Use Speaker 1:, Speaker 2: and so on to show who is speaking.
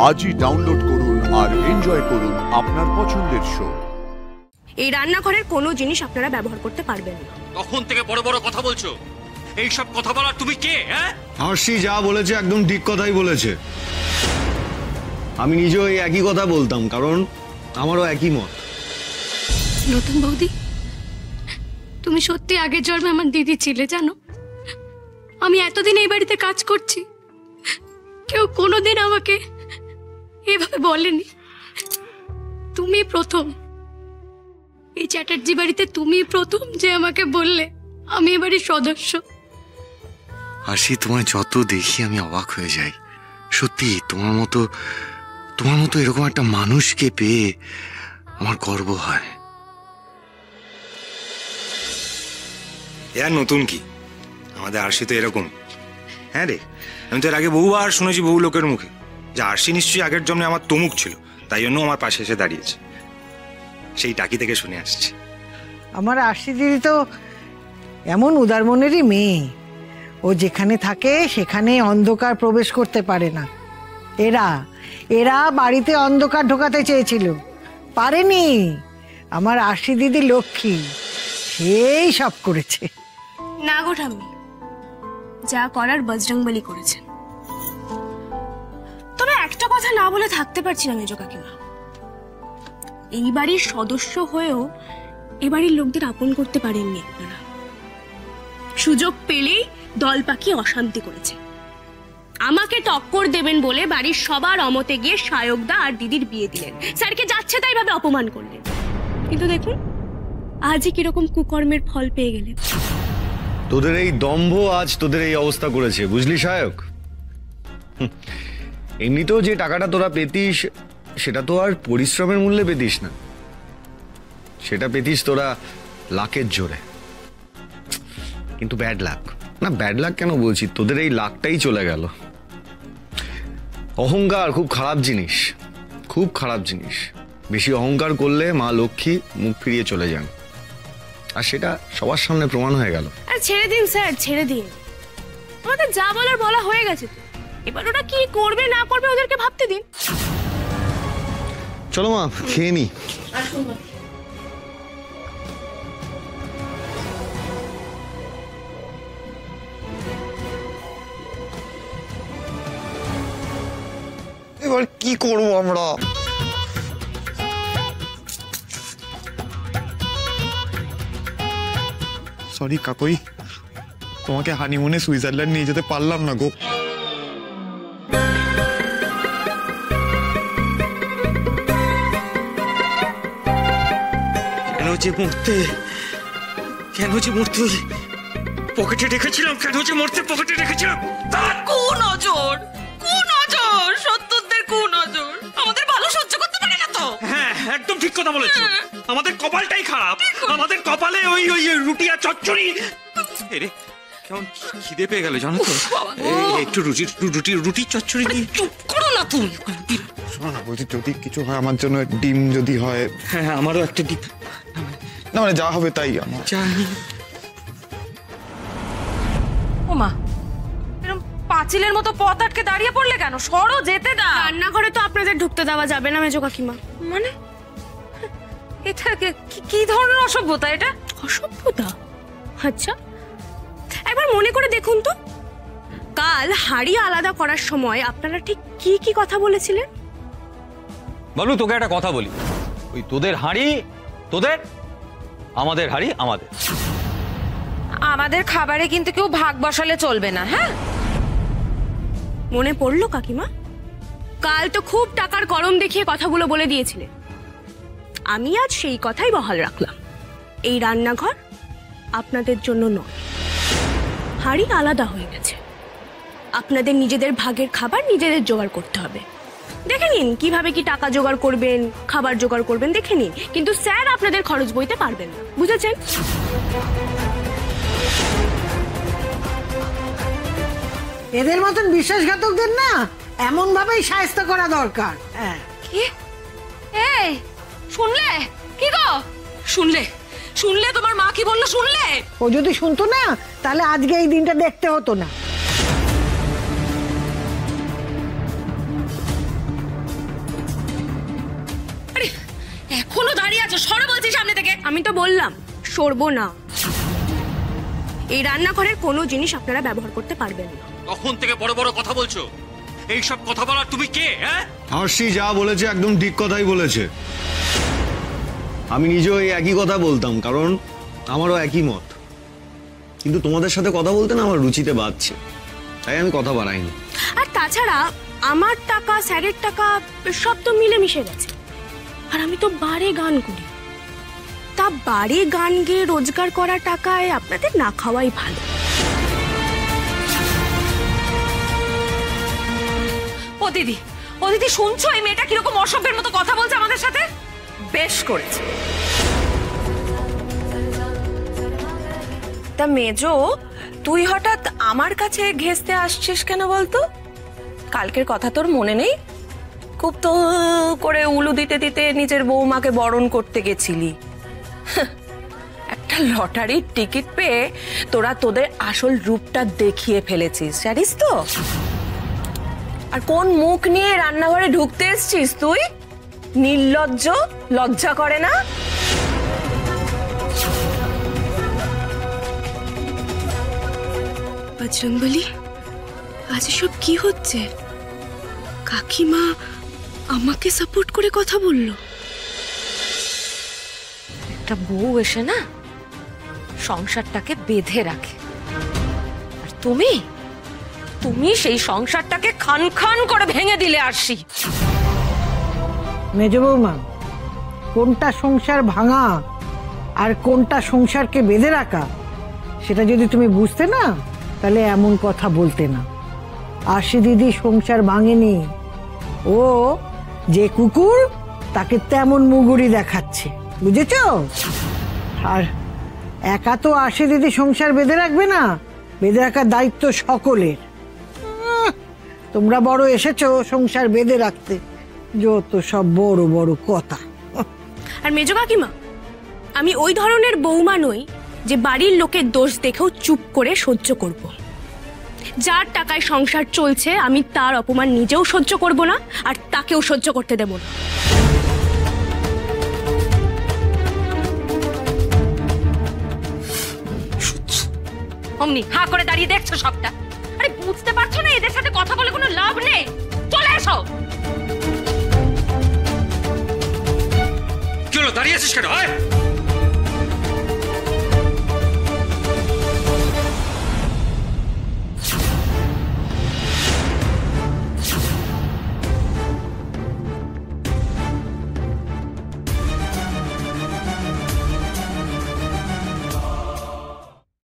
Speaker 1: আজই ডাউনলোড করুন আর এনজয় করুন আপনার পছন্দের শো।
Speaker 2: এই রান্নাঘরের কোনো জিনিস আপনারা ব্যবহার করতে পারবেন না।
Speaker 3: তখন থেকে বড় বড় কথা বলছো, এই সব কথা বলার তুমি কে? হ্যাঁ,
Speaker 4: আরশি যা বলেছে একদম ঠিক কথাই বলেছে। আমি নিজেও এই একই কথা বলতাম, কারণ আমারও একই মত।
Speaker 5: নতুন বৌদি, তুমি সত্যি আগের জন্মে আমার দিদি ছিলে জানো। আমি এতদিন এই বাড়িতে কাজ করছি, কেউ কোনোদিন আমাকে এভাবে বলেনি। তুমি প্রথম, এই চ্যাটার্জি বাড়িতে তুমি প্রথম যে আমাকে বললে আমি এ বাড়ির সদস্য।
Speaker 4: আরশি, তোমায় যত দেখি আমি অবাক হয়ে যাই। সত্যি তোমার মতো এরকম একটা মানুষকে পেয়ে আমার গর্ব হয়।
Speaker 6: এর নতুন কি, আমাদের আরশি তো এরকম। হ্যাঁ রে, আমি তো এর আগে বহুবার শুনেছি বহু লোকের মুখে যে আরশি নিশ্চয়ই আগের জন্মে আমার তমুক ছিল, তাই জন্য আমার পাশে এসে দাঁড়িয়েছে। সেই টাকি থেকে শুনে আসছি।
Speaker 7: আমার আরশি দিদি তো এমন উদার মনেরই মেয়ে, ও যেখানে থাকে সেখানে অন্ধকার প্রবেশ করতে পারে না। এরা বাড়িতে অন্ধকার ঢোকাতে চেয়েছিল, পারেনি। আমার আরশি দিদি লক্ষ্মী, সেই সব করেছে।
Speaker 2: না গো ঠাম্মি, যা করার বজরংবলী করেছেন। তবে একটা কথা না বলে থাকতে পারছি না মেজো কাকিমা, এই বাড়ির সদস্য হয়েও এ বাড়ির লোকদের আপন করতে পারেননি আপনারা। সুযোগ পেলেই দল পাখি অশান্তি করেছে। আমাকে টক্কর দেবেন বলে বাড়ির সবার অমতে গিয়ে সায়কদা আর দিদির বিয়ে দিলেন, স্যারকে যাচ্ছে তাই ভাবে অপমান করলেন। কিন্তু দেখুন আজই কিরকম কুকর্মের ফল পেয়ে গেলেন।
Speaker 4: তোদের এই দম্ভ আজ তোদের এই অবস্থা করেছে, বুঝলি সায়ক। এমনিতেও যে টাকাটা তোরা পেতিস সেটা তো আর পরিশ্রমের মূল্যে পেতিস না, সেটা পেতিস তোরা লাকের জোরে। কিন্তু ব্যাড লাক, না ব্যাড লাক কেন বলছি, তোদের এই লাকটাই চলে গেল। অহংকার খুব খারাপ জিনিস, খুব খারাপ জিনিস। বেশি অহংকার করলে মা লক্ষ্মী মুখ ফিরিয়ে চলে যান, আর সেটা সবার সামনে প্রমাণ হয়ে গেল।
Speaker 2: আর ছেড়ে দিন স্যার, ছেড়ে দিন। আমাদের যা বলার বলা হয়ে গেছে তো, এবার ওরা কি করবে না করবে ওদেরকে ভাবতে দিন।
Speaker 4: চলো মা, খেয়ে নি। এবার কি করবো আমরা?
Speaker 8: সরি কাকুই, তোমাকে হানিমুনে সুইজারল্যান্ড নিয়ে যেতে পারলাম না গো।
Speaker 6: কেন যে মরতে পকেটে রেখেছিলাম, কেন যে মরতে পকেটে রেখেছিলাম।
Speaker 9: কুনজর, সত্যদের কুনজর আমাদের ভালো সহ্য করতে পারে না তো।
Speaker 3: হ্যাঁ একদম ঠিক কথা বলেছো, আমাদের কপালটাই খারাপ। আমাদের কপালে ওই ওই রুটি আর চচ্চড়ি।
Speaker 6: রে কেমন খিদে পেয়ে গেল জানো তো, একটু রুটি চচ্চড়ি দিয়ে।
Speaker 9: চুপ করো না তুমি।
Speaker 8: শোনো না, বলছি যদি কিছু হয় আমার জন্য ডিম যদি হয়।
Speaker 6: হ্যাঁ আমারও একটা ডিম।
Speaker 8: না মানে যা হবে তাই আমার।
Speaker 9: ওমা, এরকম পাঁচিলের মতো পথ আটকে দাঁড়িয়ে পড়লে কেন? সরো, যেতে দাও।
Speaker 2: রান্নাঘরে তো আপনাদের ঢুকতে দেওয়া যাবে না মেজো কাকিমা।
Speaker 9: মানে এটা কি ধরনের অসভ্যতা? এটা
Speaker 2: অসভ্যতা? আচ্ছা একবার মনে করে দেখুন তো, কাল হাড়ি আলাদা করার সময় আপনারা ঠিক কি কি কথা বলেছিলেন?
Speaker 3: বলু, তোকে একটা কথা বলি, ওই তোদের হাঁড়ি তোদের, আমাদের হাঁড়ি আমাদের।
Speaker 9: আমাদের খাবারে কিন্তু কেউ ভাগ বসালে চলবে না। হ্যাঁ,
Speaker 2: মনে পড়লো কাকিমা, কাল তো খুব টাকার গরম দেখিয়ে কথাগুলো বলে দিয়েছিলেন। আমি আজ সেই কথাই বহাল রাখলাম। এই রান্নাঘর আপনাদের জন্য নয়, হাড়ি আলাদা হয়ে গেছে। আপনাদের নিজেদের ভাগের খাবার নিজেদের জোগাড় করতে হবে। দেখে নিন কিভাবে কি টাকা জোগাড় করবেন, খাবার জোগাড় করবেন, দেখে নিন। কিন্তু স্যার আপনাদের খরচ বইতে পারবেন না, বুঝেছেন?
Speaker 7: এদের মতন বিশ্বাসঘাতকদের না এমন ভাবেই শায়েস্তা করা দরকার। হ্যাঁ,
Speaker 9: কি? এই শুনলে? কি গো শুনলে? শুনলে তোমার মা কি বললো? শুনলে?
Speaker 7: ও যদি শুনতো না তাহলে আজকে এই দিনটা দেখতে হতো না।
Speaker 9: সরছিস সামনে থেকে?
Speaker 2: আমি তো বললাম সরবো না। এই রান্নাঘরের কোনো জিনিস আপনারা ব্যবহার করতে পারবেন না।
Speaker 3: কখন থেকে বড় বড় কথা বলছো? এইসব কথা বলার তুমি কে? হ্যাঁ,
Speaker 4: আরশি যা বলেছে একদম ঠিক কথাই বলেছে। আমি নিজেও এই একই কথা বলতাম, কারণ আমারও একই মত। কিন্তু তোমাদের সাথে কথা বলতে না আমার রুচিতে বাড়ছে, তাই আমি কথা বাড়াইনি।
Speaker 2: আর তাছাড়া আমার টাকা, স্যারের টাকা সব তো মিলেমিশে গেছে। আর আমি তো বারে গান করি, তা বারে গান গেয়ে রোজগার করা টাকায় আপনাদের না খাওয়াই ভালো।
Speaker 9: ও দিদি শুনছো এই মেয়েটা কিরকম অসভ্যের মতো কথা বলছে আমাদের সাথে? বেশ করেছে।
Speaker 10: তা মেজো, তুই হঠাৎ আমার কাছে ঘেঁষতে আসছিস কেন বলতো? কালকের কথা তোর মনে নেই? খুব তো করে উলু দিতে দিতে নিজের বৌমাকে বরণ করতে গেছিলি। একটা লটারির টিকিট পেয়ে তোরা তোদের আসল রূপটা দেখিয়ে ফেলেছিস, জানিস তো? আর কোন মুখ নিয়ে রান্নাঘরে ঢুকতে এসছিস তুই? নির্লজ্জ, লজ্জা করে না?
Speaker 2: বজরংবলী, আজ এসব কি হচ্ছে? কাকিমা আমাকে সাপোর্ট করে কথা বললো।
Speaker 9: একটা বউ এসে না সংসারটাকে বেঁধে রাখে, আর তুমি সেই সংসারটাকে খান খান করে ভেঙে দিলে আরশি।
Speaker 7: মেজ বৌমা, কোনটা সংসার ভাঙা আর কোনটা সংসারকে বেঁধে রাখা সেটা যদি তুমি বুঝতে না, তাহলে এমন কথা বলতে না। আরশি দিদি সংসার ভাঙেনি, ও যে কুকুর তাকে তেমন মুগুরি দেখাচ্ছে, বুঝেছ? আর একা তো আরশি দিদি সংসার বেঁধে রাখবে না, বেঁধে রাখার দায়িত্ব সকলের। তোমরা বড় এসেছো সংসার বেঁধে রাখতে, যত সব বড় বড় কথা।
Speaker 2: আর মেজো কাকিমা, আমি ওই ধরনের বৌমা নই যে বাড়ির লোকের দোষ দেখেও চুপ করে সহ্য করব। যার টাকায় সংসার চলছে আমি তার অপমান নিজেও সহ্য করব না, আর তাকেও সহ্য করতে দেব না।
Speaker 9: অমনি হা করে দাঁড়িয়ে দেখছো সবটা? আরে বুঝতে পারছো না এদের সাথে কথা বলে কোনো লাভ নেই? চলে এসো।
Speaker 3: কি হলো, দাঁড়িয়ে আছিস কেন?